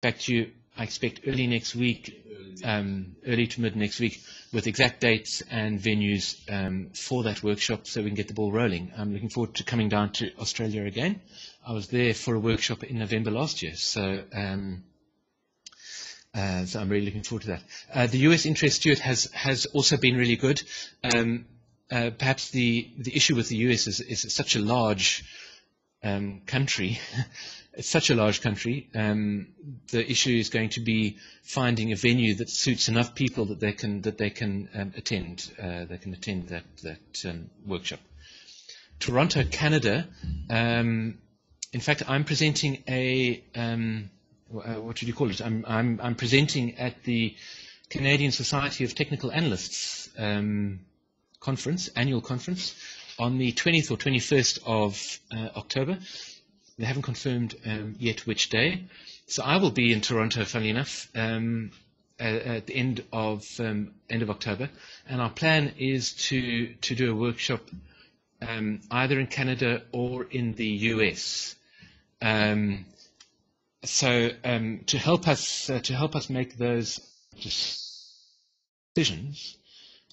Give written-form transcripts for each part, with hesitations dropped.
back to you, I expect early next week, early to mid next week, with exact dates and venues for that workshop so we can get the ball rolling. I'm looking forward to coming down to Australia again. I was there for a workshop in November last year, so I'm really looking forward to that. The US interest, Stuart, has also been really good. Perhaps the issue with the US is it's such a large country. It's such a large country. The issue is going to be finding a venue that suits enough people that they can attend. They can attend that workshop. Toronto, Canada. In fact, I'm presenting a what should you call it? I'm presenting at the Canadian Society of Technical Analysts annual conference, on the 20th or 21st of October. They haven't confirmed yet which day. So I will be in Toronto, funnily enough, at the end of October. And our plan is to do a workshop either in Canada or in the US. So to help us make those decisions,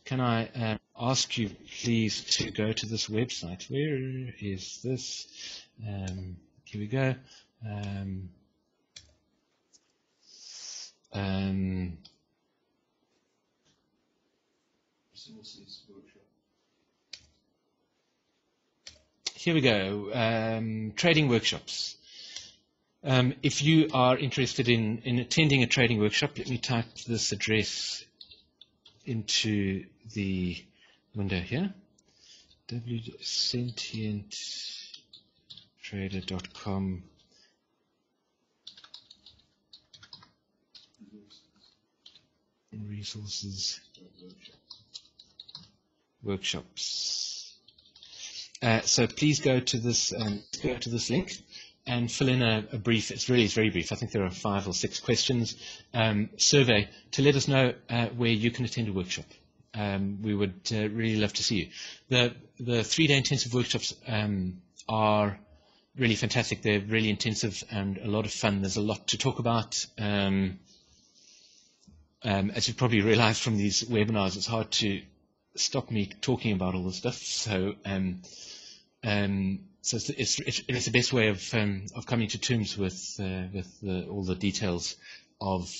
can I ask you please to go to this website? Where is this? Here we go. Here we go. Trading workshops. If you are interested in attending a trading workshop, let me type this address into the window here. sentienttrader.com resources workshops. So please go to this link and fill in a brief. It's very brief. I think there are 5 or 6 questions. Survey to let us know where you can attend a workshop. We would really love to see you. The 3-day intensive workshops are really fantastic. They're really intensive and a lot of fun. There's a lot to talk about. As you've probably realized from these webinars, it's hard to stop me talking about all this stuff. So so it's the best way of coming to terms with all the details of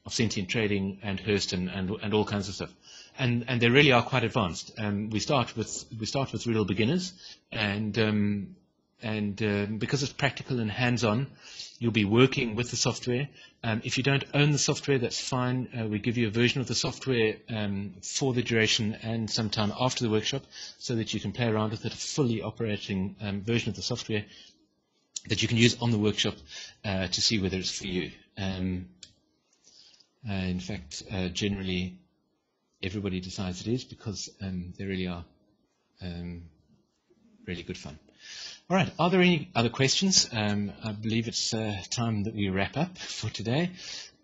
sentient trading and Hurst and all kinds of stuff. And they really are quite advanced. We start with real beginners, and because it's practical and hands-on, you'll be working with the software. If you don't own the software, that's fine. We give you a version of the software for the duration and sometime after the workshop, so that you can play around with it, a fully operating version of the software that you can use on the workshop to see whether it's for you. In fact, generally, everybody decides it is, because they really are really good fun. All right, are there any other questions? I believe it's time that we wrap up for today.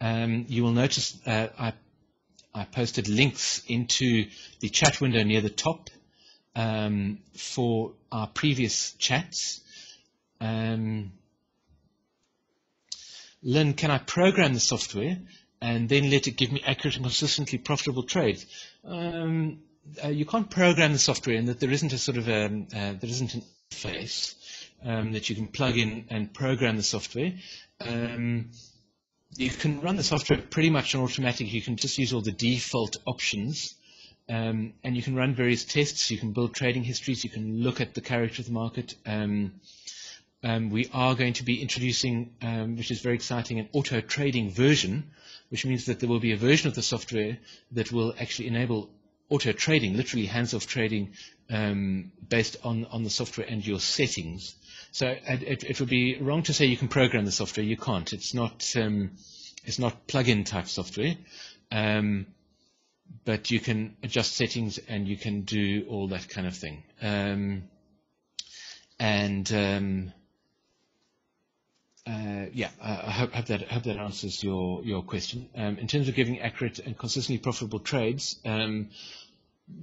You will notice I posted links into the chat window near the top for our previous chats. Lynn, can I program the software and then let it give me accurate and consistently profitable trades? You can't program the software, in that there isn't a sort of there isn't an interface that you can plug in and program the software. You can run the software pretty much on automatic. You can just use all the default options, and you can run various tests. You can build trading histories. You can look at the character of the market. We are going to be introducing, which is very exciting, an auto trading version, which means that there will be a version of the software that will actually enable auto trading, literally hands-off trading, based on the software and your settings. So it would be wrong to say you can program the software. You can't. It's not plug-in type software, but you can adjust settings and you can do all that kind of thing. Yeah, I hope that answers your question. In terms of giving accurate and consistently profitable trades,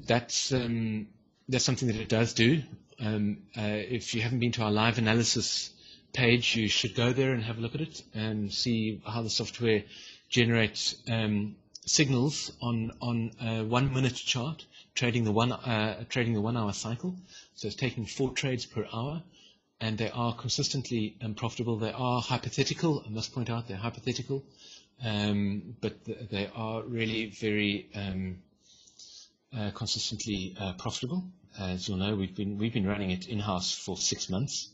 that's something that it does do. If you haven't been to our live analysis page, you should go there and have a look at it and see how the software generates signals on a 1 minute chart, trading the 1 hour cycle. So it's taking 4 trades per hour, and they are consistently profitable. They are hypothetical. I must point out they're hypothetical, but they are really very consistently profitable. As you'll know, we've been running it in-house for 6 months.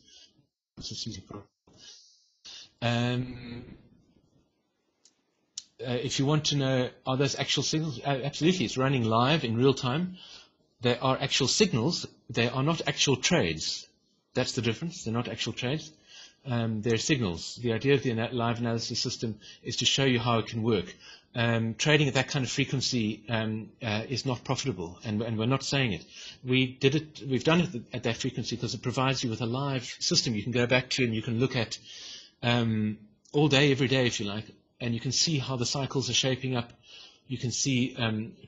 If you want to know, are those actual signals? Absolutely, it's running live in real time. They are actual signals. They are not actual trades. That's the difference. They're not actual trades. They're signals. The idea of the live analysis system is to show you how it can work. Trading at that kind of frequency is not profitable, and we're not saying it. We've done it at that frequency because it provides you with a live system you can go back to and you can look at all day, every day, if you like, and you can see how the cycles are shaping up. You can see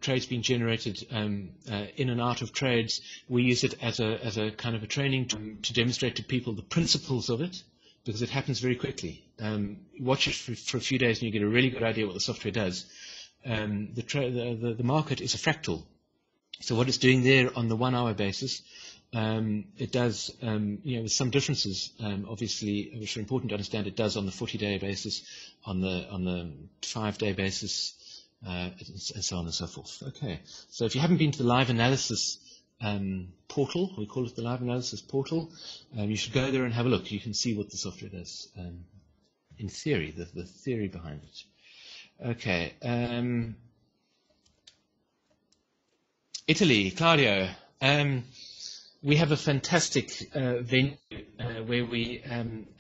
trades being generated in and out of trades. We use it as a kind of a training to demonstrate to people the principles of it, because it happens very quickly. Watch it for a few days and you get a really good idea what the software does. The market is a fractal. So what it's doing there on the 1 hour basis, it does, with some differences, obviously, which are important to understand. It does on the 40-day basis, on the 5-day basis, and so on and so forth. Okay, so if you haven't been to the live analysis portal, we call it the live analysis portal, you should go there and have a look. You can see what the software does in theory, the theory behind it. Okay, Italy, Claudio. We have a fantastic venue where we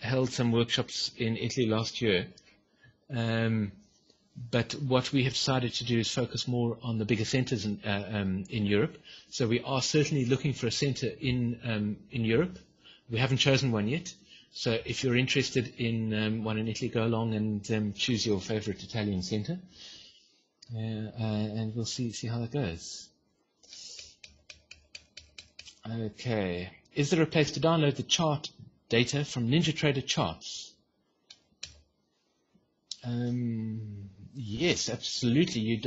held some workshops in Italy last year. But what we have decided to do is focus more on the bigger centres in Europe. So we are certainly looking for a centre in Europe. We haven't chosen one yet. So if you're interested in one in Italy, go along and choose your favourite Italian centre. And we'll see how that goes. Okay. Is there a place to download the chart data from Ninja Trader Charts? Yes, absolutely. You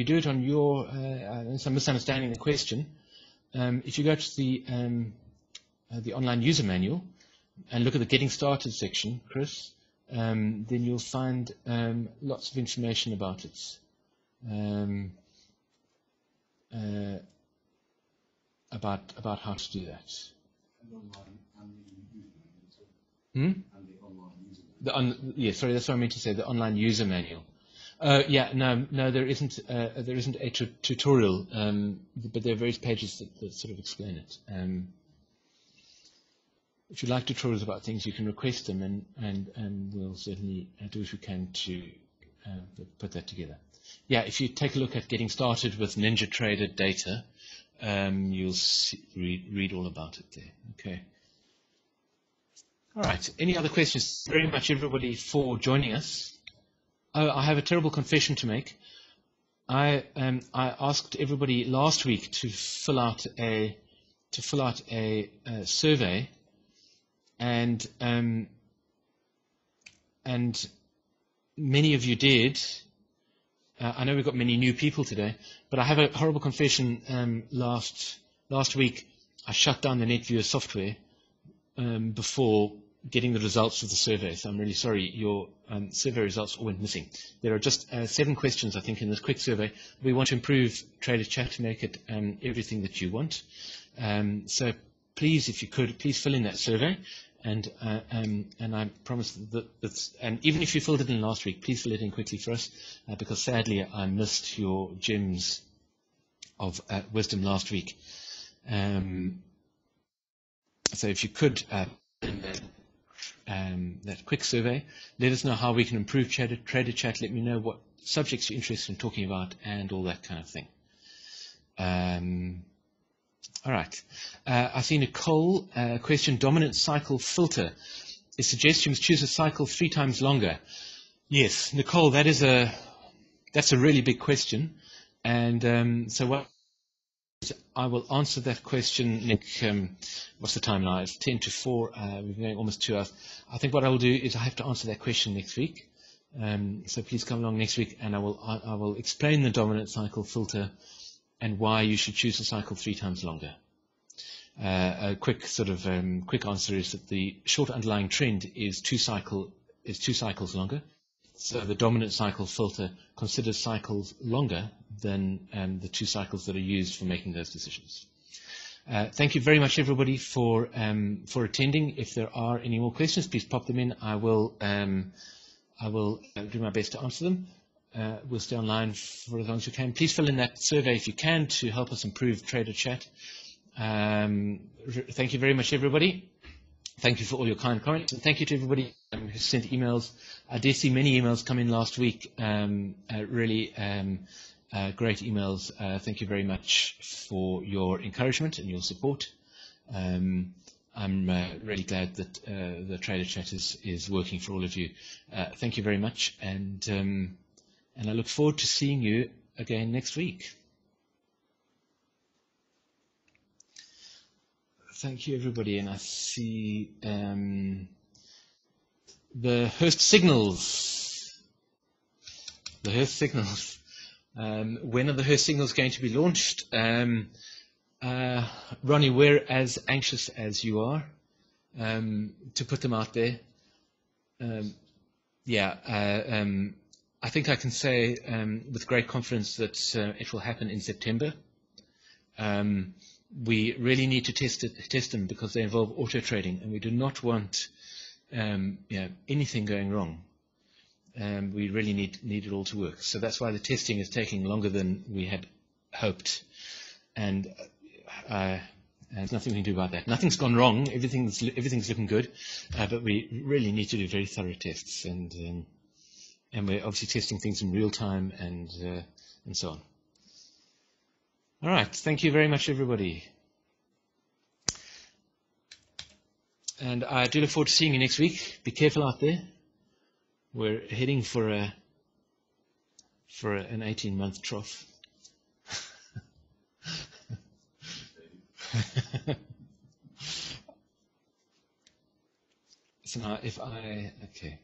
do it on your. Unless I'm misunderstanding the question. If you go to the online user manual and look at the Getting Started section, Chris, then you'll find lots of information about it. About how to do that. Yes, sorry, that's what I meant to say. The online user manual. No, there isn't a tutorial, but there are various pages that sort of explain it. If you'd like tutorials about things, you can request them, and we'll certainly do what we can to put that together. Yeah, if you take a look at Getting Started with Ninja Trader Data, you'll read all about it there. Okay. All right. Any other questions? Very much everybody for joining us. Oh, I have a terrible confession to make. I asked everybody last week to fill out a survey, and many of you did. I know we've got many new people today, but I have a horrible confession. Last week, I shut down the NetViewer software before getting the results of the survey. So I'm really sorry, your survey results all went missing. There are just 7 questions, I think, in this quick survey. We want to improve Trader Chat to make it everything that you want. So please, if you could, please fill in that survey. And I promise that, and even if you filled it in last week, please fill it in quickly for us, because sadly I missed your gems of wisdom last week. So if you could, that quick survey, let us know how we can improve Trader Chat. Let me know what subjects you're interested in talking about and all that kind of thing. All right. I see Nicole question, dominant cycle filter. It suggests you must choose a cycle 3 times longer. Yes, Nicole, that's a really big question. And so what I will answer that question, Nick. What's the time now? It's 10 to 4. We're going almost 2 hours. I think what I will do is I have to answer that question next week. So please come along next week, and I will explain the dominant cycle filter and why you should choose a cycle 3 times longer. A quick quick answer is that the short underlying trend is 2 cycles longer. So the dominant cycle filter considers cycles longer than the 2 cycles that are used for making those decisions. Thank you very much, everybody, for attending. If there are any more questions, please pop them in. I will do my best to answer them. We'll stay online for as long as we can. Please fill in that survey if you can to help us improve Trader Chat. Thank you very much, everybody. Thank you for all your kind comments, and thank you to everybody who sent emails. I did see many emails come in last week, really great emails. Thank you very much for your encouragement and your support. I'm really glad that the Trader Chat is working for all of you. Thank you very much, and I look forward to seeing you again next week. Thank you, everybody, and I see the Hurst signals. The Hurst signals. When are the Hurst signals going to be launched? Ronnie, we're as anxious as you are to put them out there. I think I can say with great confidence that it will happen in September. We really need to test them because they involve auto trading, and we do not want anything going wrong. We really need it all to work. So that's why the testing is taking longer than we had hoped, and there's nothing we can do about that. Nothing's gone wrong. Everything's looking good, but we really need to do very thorough tests, and we're obviously testing things in real time and so on. All right, thank you very much, everybody. And I do look forward to seeing you next week. Be careful out there. We're heading for an 18-month trough. So now, okay.